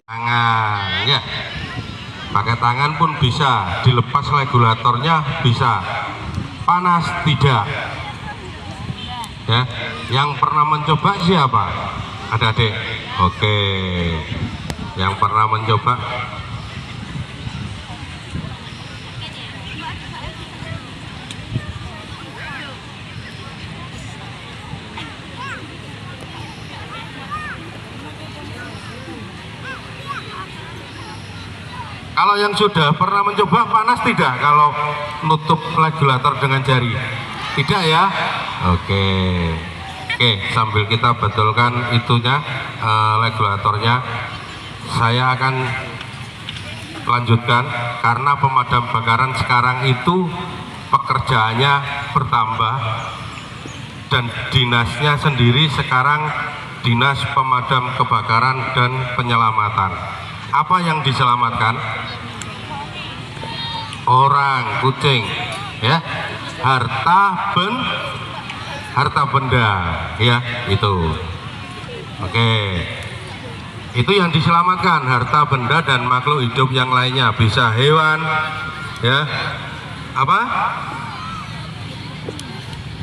Tangan ya, pakai tangan pun bisa, dilepas regulatornya bisa. Panas tidak ya. Yang pernah mencoba siapa? Ada adik? Oke, yang pernah mencoba. Kalau yang sudah pernah mencoba, panas tidak kalau nutup regulator dengan jari? Tidak ya? Oke, sambil kita betulkan itunya, regulatornya, saya akan lanjutkan. Karena pemadam kebakaran sekarang itu pekerjaannya bertambah dan dinasnya sendiri sekarang Dinas Pemadam Kebakaran dan Penyelamatan. Apa yang diselamatkan? Orang, kucing, ya, harta benda, ya, itu. Oke, itu yang diselamatkan, harta benda dan makhluk hidup yang lainnya, bisa hewan, ya,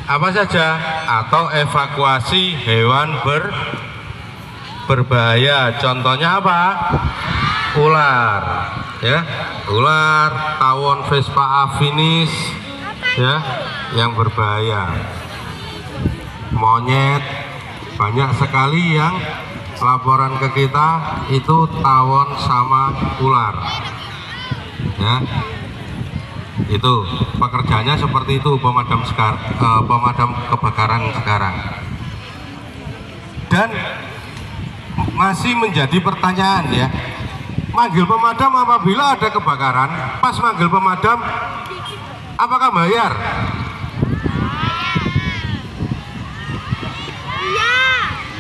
apa saja, atau evakuasi hewan berbahaya. Contohnya apa? Ular, ya, ular, tawon Vespa afinis, ya, yang berbahaya. Monyet, banyak sekali yang laporan ke kita itu tawon sama ular, ya. Itu pekerjaannya seperti itu pemadam kebakaran sekarang. Dan masih menjadi pertanyaan, ya, manggil pemadam apabila ada kebakaran, pas manggil pemadam apakah bayar?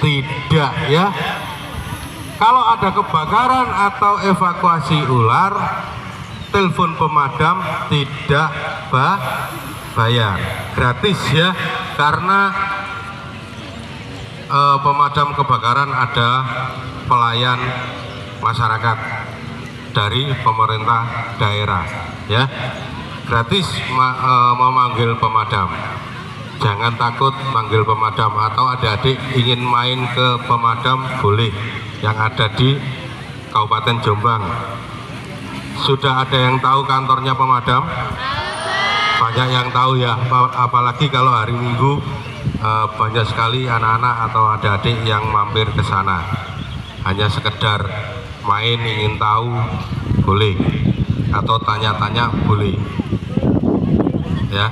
Tidak, ya. Kalau ada kebakaran atau evakuasi ular, telepon pemadam tidak bayar, gratis, ya. Karena pemadam kebakaran ada pelayan masyarakat dari pemerintah daerah, ya, gratis memanggil pemadam. Jangan takut manggil pemadam, atau adik-adik ingin main ke pemadam boleh, yang ada di Kabupaten Jombang. Sudah ada yang tahu kantornya pemadam? Banyak yang tahu, ya, apalagi kalau hari Minggu banyak sekali anak-anak atau adik-adik yang mampir ke sana. Hanya sekedar main, ingin tahu, boleh, atau tanya-tanya boleh, ya.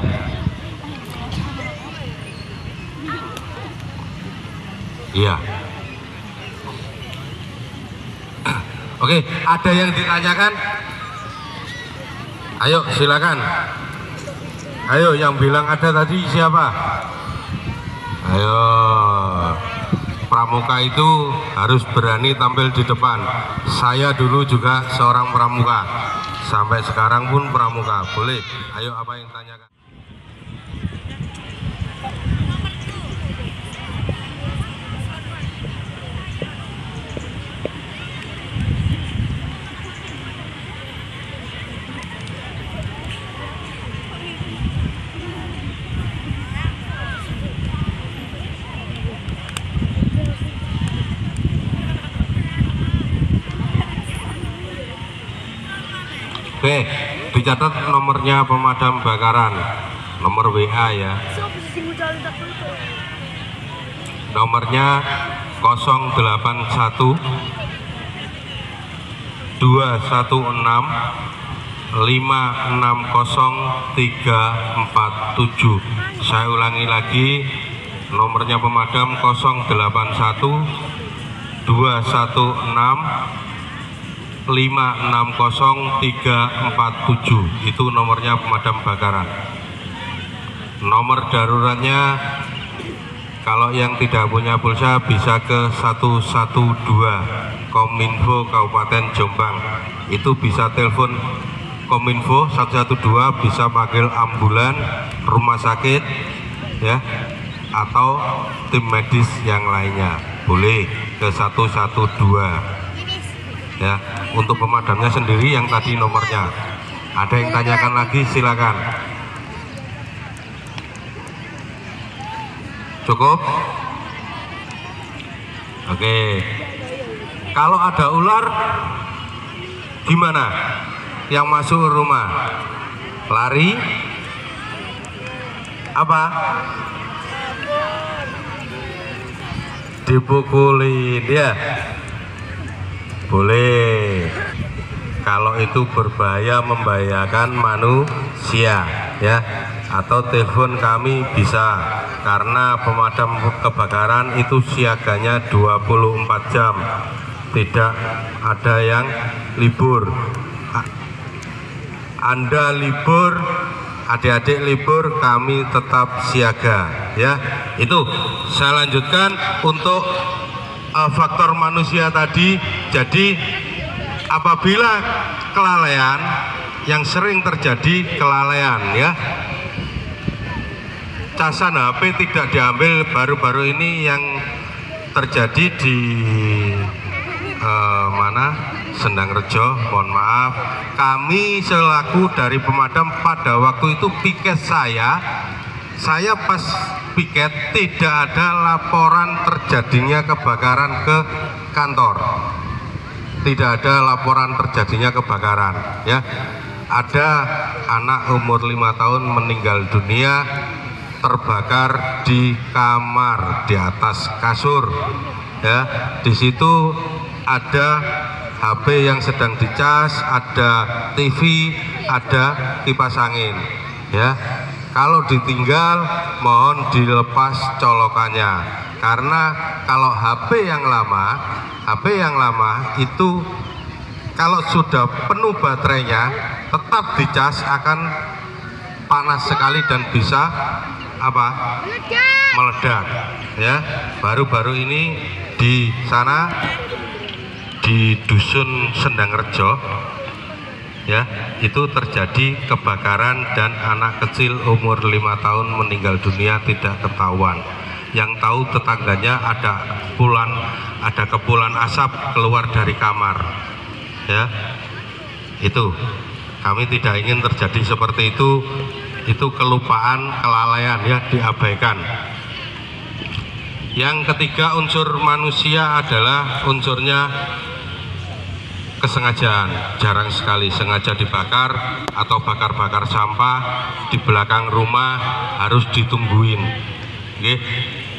Iya. Oke, ada yang ditanyakan? Ayo, silakan. Ayo, yang bilang ada tadi siapa? Ayo. Pramuka itu harus berani tampil di depan. Saya dulu juga seorang pramuka, sampai sekarang pun pramuka. Boleh. Ayo, apa yang tanyakan? Oke, dicatat nomornya pemadam kebakaran, nomor WA, ya. Nomornya 081 216 560347. Saya ulangi lagi, nomornya pemadam 081 216 560347. Itu nomornya pemadam kebakaran. Nomor daruratnya, kalau yang tidak punya pulsa bisa ke 112 Kominfo Kabupaten Jombang. Itu bisa telepon Kominfo 112 bisa panggil ambulan, rumah sakit, ya, atau tim medis yang lainnya, boleh ke 112, ya. Untuk pemadamnya sendiri yang tadi nomornya. Ada yang tanyakan lagi, silakan. Cukup? Oke. Kalau ada ular gimana? Yang masuk rumah lari apa? Dipukulin, ya. Boleh. Kalau itu berbahaya, membahayakan manusia, ya. Atau telepon kami bisa, karena pemadam kebakaran itu siaganya 24 jam, tidak ada yang libur. Anda libur, adik-adik libur, kami tetap siaga, ya. Itu saya lanjutkan untuk faktor manusia tadi. Jadi apabila kelalaian, yang sering terjadi kelalaian, ya, casan HP tidak diambil. Baru-baru ini yang terjadi di mana, Sendang Rejo, mohon maaf, kami selaku dari pemadam pada waktu itu piket saya pas piket tidak ada laporan terjadinya kebakaran ke kantor, tidak ada laporan terjadinya kebakaran, ya. Ada anak umur 5 tahun meninggal dunia terbakar di kamar, di atas kasur, ya. Di situ ada HP yang sedang dicas, ada TV, ada kipas angin, ya. Kalau ditinggal mohon dilepas colokannya, karena kalau HP yang lama itu kalau sudah penuh baterainya tetap dicas akan panas sekali dan bisa apa? Meledak, ya. Baru-baru ini di sana di dusun Sendang Rejo, ya, itu terjadi kebakaran dan anak kecil umur 5 tahun meninggal dunia tidak ketahuan. Yang tahu tetangganya ada kepulan asap keluar dari kamar, ya. Itu kami tidak ingin terjadi seperti itu kelupaan, kelalaian, ya, diabaikan. Yang ketiga unsur manusia adalah unsurnya kesengajaan. Jarang sekali sengaja dibakar atau bakar-bakar sampah di belakang rumah, harus ditungguin, oke,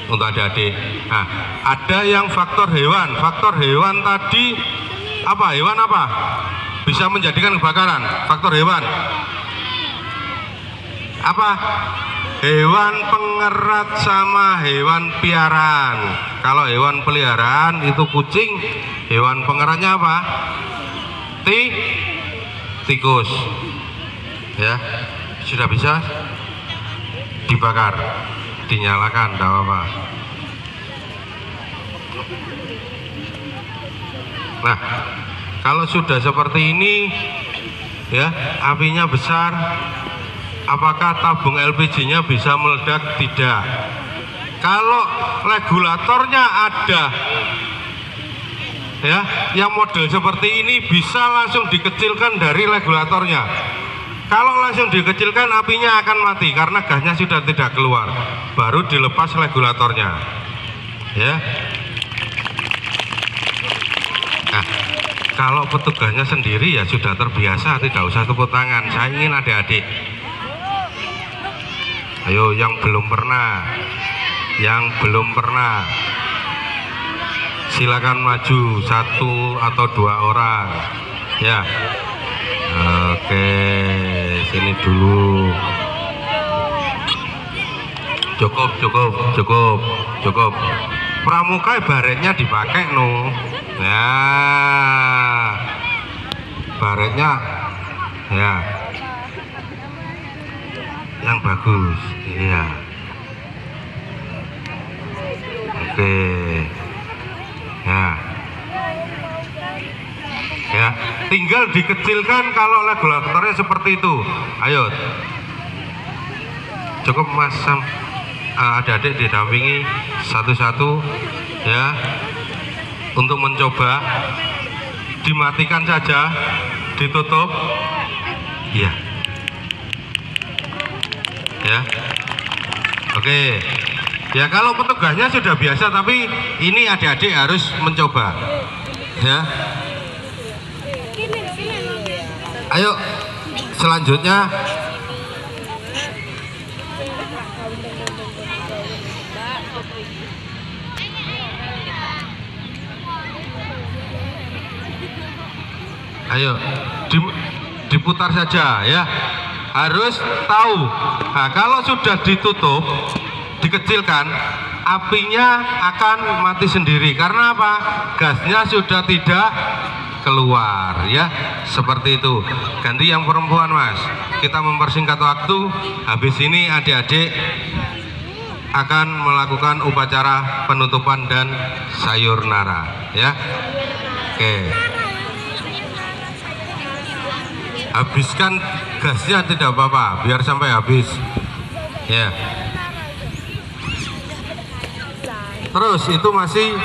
untuk adik-adik. Nah, ada yang faktor hewan. Faktor hewan tadi apa? Hewan apa bisa menjadikan kebakaran? Faktor hewan apa? Hewan pengerat sama hewan piaraan. Kalau hewan peliharaan itu kucing, hewan pengeratnya apa? Tikus, ya. Sudah bisa dibakar, dinyalakan, tidak apa-apa. Nah, kalau sudah seperti ini, ya, apinya besar, apakah tabung LPG-nya bisa meledak? Tidak. Kalau regulatornya ada, ya, yang model seperti ini bisa langsung dikecilkan dari regulatornya. Kalau langsung dikecilkan apinya akan mati karena gasnya sudah tidak keluar. Baru dilepas regulatornya, ya. Nah, kalau petugasnya sendiri ya sudah terbiasa, tidak usah tepuk tangan. Saya ingin adik-adik, ayo yang belum pernah, silakan maju 1 atau 2 orang, ya. Oke, sini dulu. Cukup. Pramuka baretnya dipakai, no. Ya, baretnya, ya, yang bagus, iya. Oke, ya. tinggal dikecilkan kalau regulatornya seperti itu. Ayo, cukup Mas adik-adik didampingi satu-satu ya untuk mencoba. Dimatikan saja, ditutup ya ya. Oke ya, kalau petugasnya sudah biasa, tapi ini adik-adik harus mencoba ya. Ayo selanjutnya ayo diputar saja ya, harus tahu. Nah, kalau sudah ditutup, dikecilkan, apinya akan mati sendiri. Karena apa? Gasnya sudah tidak keluar ya, seperti itu. Ganti yang perempuan Mas, kita mempersingkat waktu. Habis ini adik-adik akan melakukan upacara penutupan dan sayur nara ya. Oke, habiskan gasnya, tidak apa-apa, biar sampai habis ya. Terus itu masih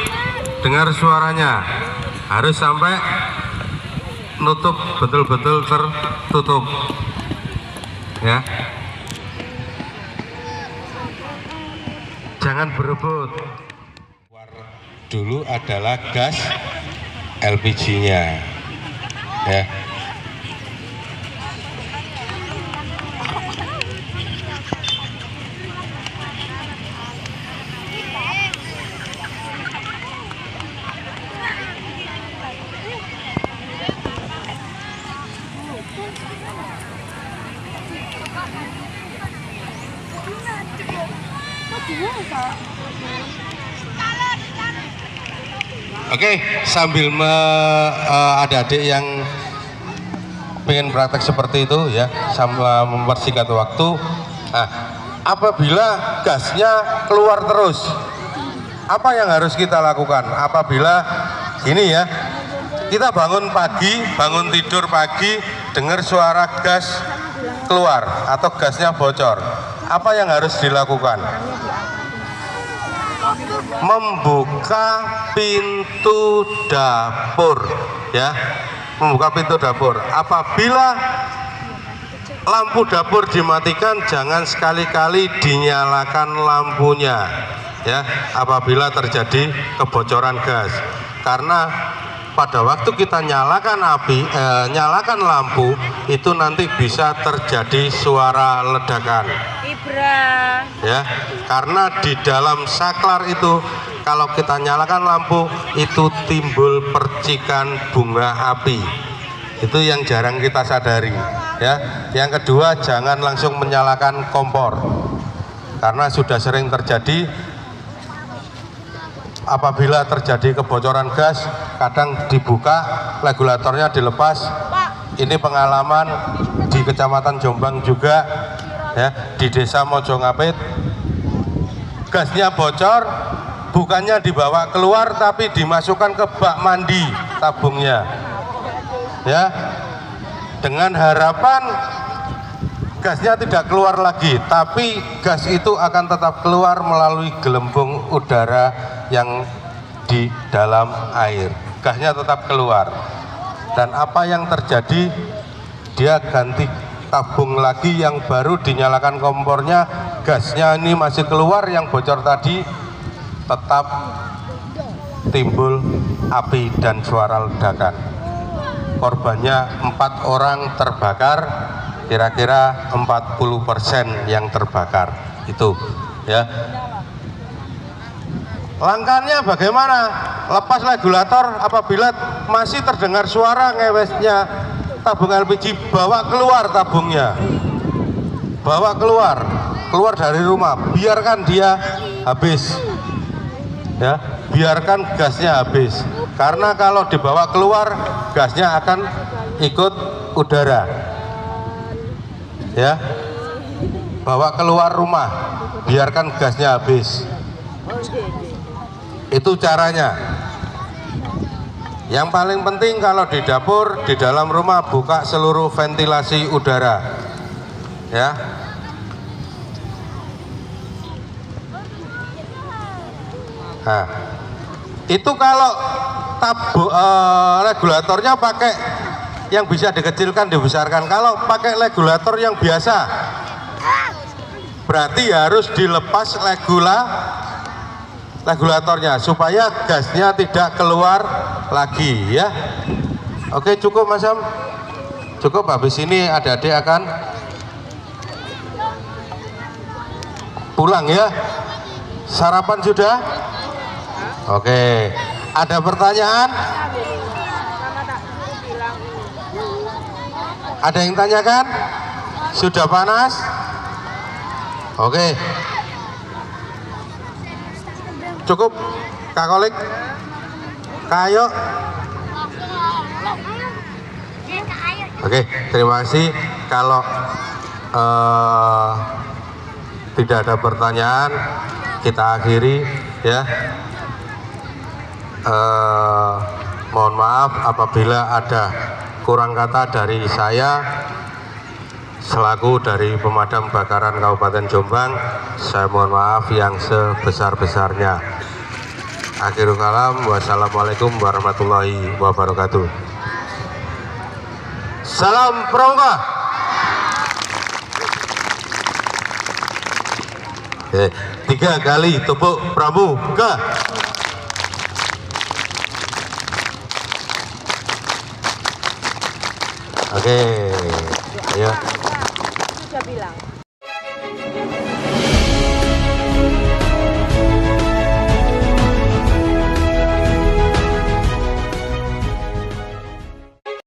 dengar suaranya, harus sampai nutup betul-betul tertutup ya. Jangan berebut. Dulu adalah gas LPG-nya ya. Oke, sambil adik-adik yang pengen praktek seperti itu ya, sama mempersingkat waktu. Nah, apabila gasnya keluar terus, apa yang harus kita lakukan? Apabila ini ya, kita bangun pagi, bangun tidur pagi, dengar suara gas keluar atau gasnya bocor, apa yang harus dilakukan? Membuka pintu dapur ya, membuka pintu dapur. Apabila lampu dapur dimatikan, jangan sekali-kali dinyalakan lampunya ya, apabila terjadi kebocoran gas. Karena pada waktu kita nyalakan nyalakan lampu, itu nanti bisa terjadi suara ledakan ya. Karena di dalam saklar itu, kalau kita nyalakan lampu, itu timbul percikan bunga api. Itu yang jarang kita sadari ya. Yang kedua, jangan langsung menyalakan kompor, karena sudah sering terjadi. Apabila terjadi kebocoran gas, kadang dibuka, regulatornya dilepas. Ini pengalaman di Kecamatan Jombang juga ya, di Desa Mojongapit. Gasnya bocor, bukannya dibawa keluar, tapi dimasukkan ke bak mandi tabungnya ya, dengan harapan gasnya tidak keluar lagi, tapi gas itu akan tetap keluar melalui gelembung udara yang di dalam air. Gasnya tetap keluar, dan apa yang terjadi, dia ganti tabung lagi yang baru, dinyalakan kompornya, gasnya ini masih keluar, yang bocor tadi tetap timbul api dan suara ledakan. Korbannya 4 orang terbakar, kira-kira 40% yang terbakar itu ya. Langkahnya bagaimana? Lepas regulator, apabila masih terdengar suara ngewesnya tabung LPG, bawa keluar tabungnya, bawa keluar dari rumah, biarkan dia habis ya, biarkan gasnya habis. Karena kalau dibawa keluar, gasnya akan ikut udara ya. Bawa keluar rumah, biarkan gasnya habis. Itu caranya. Yang paling penting kalau di dapur, di dalam rumah, buka seluruh ventilasi udara. Ya. Nah, itu kalau regulatornya pakai yang bisa dikecilkan, dibesarkan. Kalau pakai regulator yang biasa, berarti harus dilepas regulatornya supaya gasnya tidak keluar lagi, ya. Oke, cukup Mas Sam. Cukup, habis ini adik-adik akan pulang ya. Sarapan sudah? Oke. Ada pertanyaan? Ada yang tanyakan? Sudah panas? Oke. Cukup, Kak Kolik, Kayo. Oke, terima kasih. Kalau tidak ada pertanyaan, kita akhiri ya. Mohon maaf apabila ada kurang kata dari saya selaku dari Pemadam Kebakaran Kabupaten Jombang. Saya mohon maaf yang sebesar-besarnya. Akhirul kalam, wassalamualaikum warahmatullahi wabarakatuh. Salam Pramuka. Oke, 3 kali tepuk Pramuka. Oke, ayo. Sudah bilang.